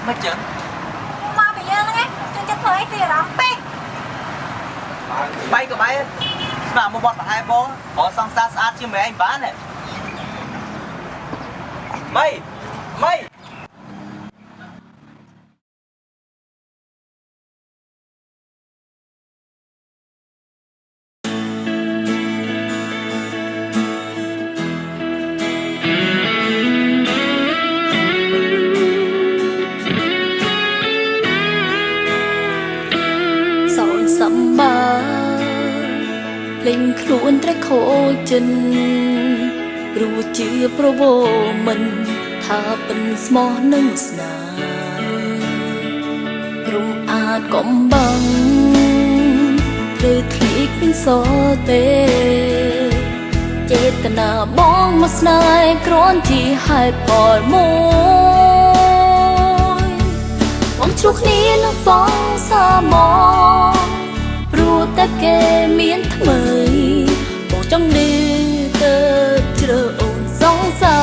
មិនចឹងមកពីយើងហ្នឹងជួយចិត្តធ្វើអីស៊ីអារម្មណ៍ពេកបាយក៏បាយស្មាមកវត្តប្រហែលបងរកសង្សារស្អាតជាងម៉ែឯងបានទេម៉ៃលេងខ្លួនត្រេះខូចចិនរួចជាប្រវោមិនថាពិនស្មោះនឹងស្នារំអាចកំបាំងឬធ្លីកពីសទេចេតនាបងមកស្នេហ៍គ្រាន់ជាហេតុផលមួយបងជ្រុះគ្នានឹងសងសាមកព្រោះតែគេមានថ្មីបងចង់នេះទៅជ្រើអូនសងសា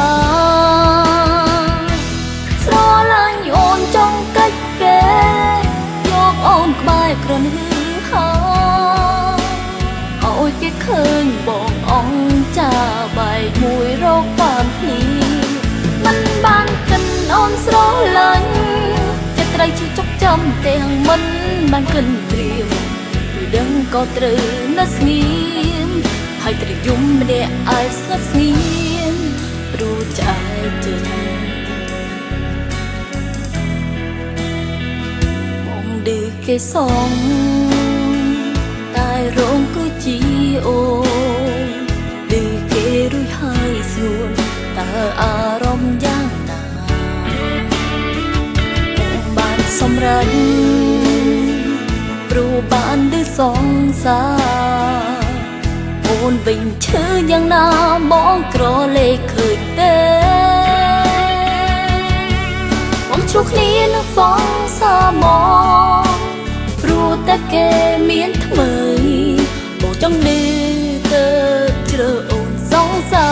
ស្រឡាញ់អូនចង់កិច្ចគេយកអូនក្បែរក្រនហឺហាឲ្យគេឃើញបងអងចាបែកមួយរកបានគ្នាមិនបានកិនអូនស្រឡាញ់ចិត្តត្រីជិះចុកចំទាំងមិនបានកិនត្រៀមដឹងក៏ត្រូវនៅស្ងៀមហើយត្រយំម្នាក់ឲ្យស្ងប់ស្ងៀមព្រោះចាយចិត្តបងឌឺគេសងតែរងគឺជាអូឌឺគេរួចហើយស្ងួនតើអារម្មណ៍យ៉ាងណាបងបានសម្រេចព្រោះបានឌឺសងសាអូនវិញឈឺយ៉ាងណាបងក្រលេខឃើញទេបងជ្រុះគ្នានឹងសងសាមកព្រោះតែគេមានថ្មីបងចង់នេះទៅជ្រើអូនសងសា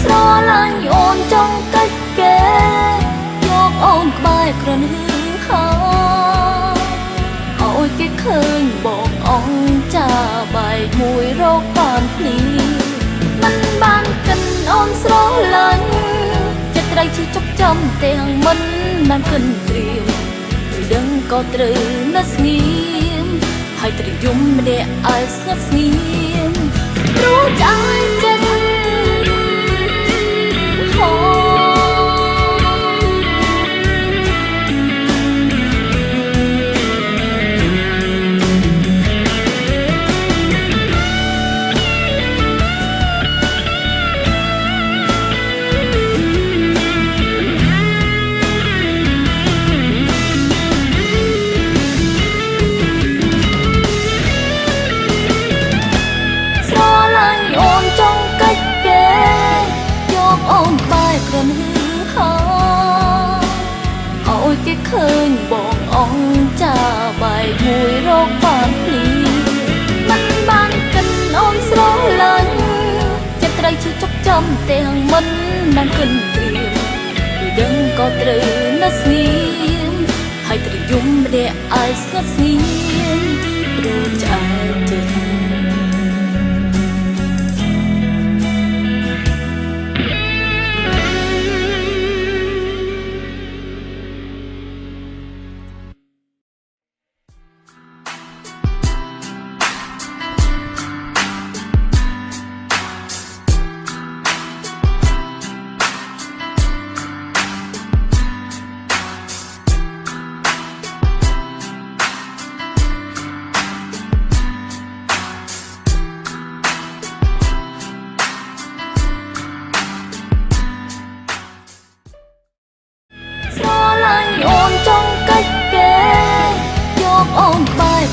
ស្រឡាញ់អូនចង់កិច្ចគេយកអូនក្បែរក្រនហឺហាឲ្យគេឃើញបងអងចាបែកមួយរកបានគ្នាមិនបានកិនអូនស្រឡាញ់ចិត្តត្រីជិះចុកចំទាំងមិនបានកិនត្រៀមឬដឹងក៏ត្រូវនៅស្ងៀមហើយត្រយំម្នាក់ឲ្យស្ងប់ស្ងៀមព្រោះចាយចិត្តហោគេឃើញបងអងចាបែកមួយរកបានគ្នាមិនបានកិនអូនស្រឡាញ់ចិត្តត្រីជិះចុកចំទាំងមិនបានកិនត្រៀមឬដឹងក៏ត្រូវនៅស្ងៀមហើយត្រយំម្នាក់ឲ្យស្ងប់ស្ងៀមព្រោះចាយចិត្ត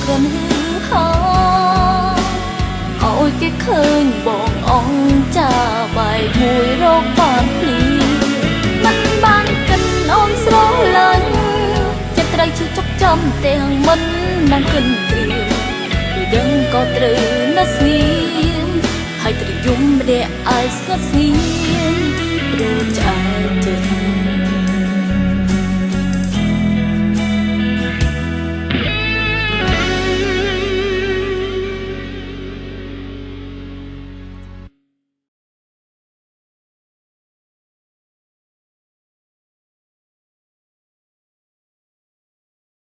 ក្រនហឺហាឲ្យគេឃើញបងអងចាបែកមួយរកបានគ្នាមិនបានកិនអូនស្រឡាញ់ចិត្តត្រីជិះចុកចំទាំងមិនបានកិនត្រៀមឬដឹងក៏ត្រូវនៅស្ងៀមហើយត្រយំម្នាក់ឲ្យស្ងប់ស្ងៀមព្រោះចាយចិត្ត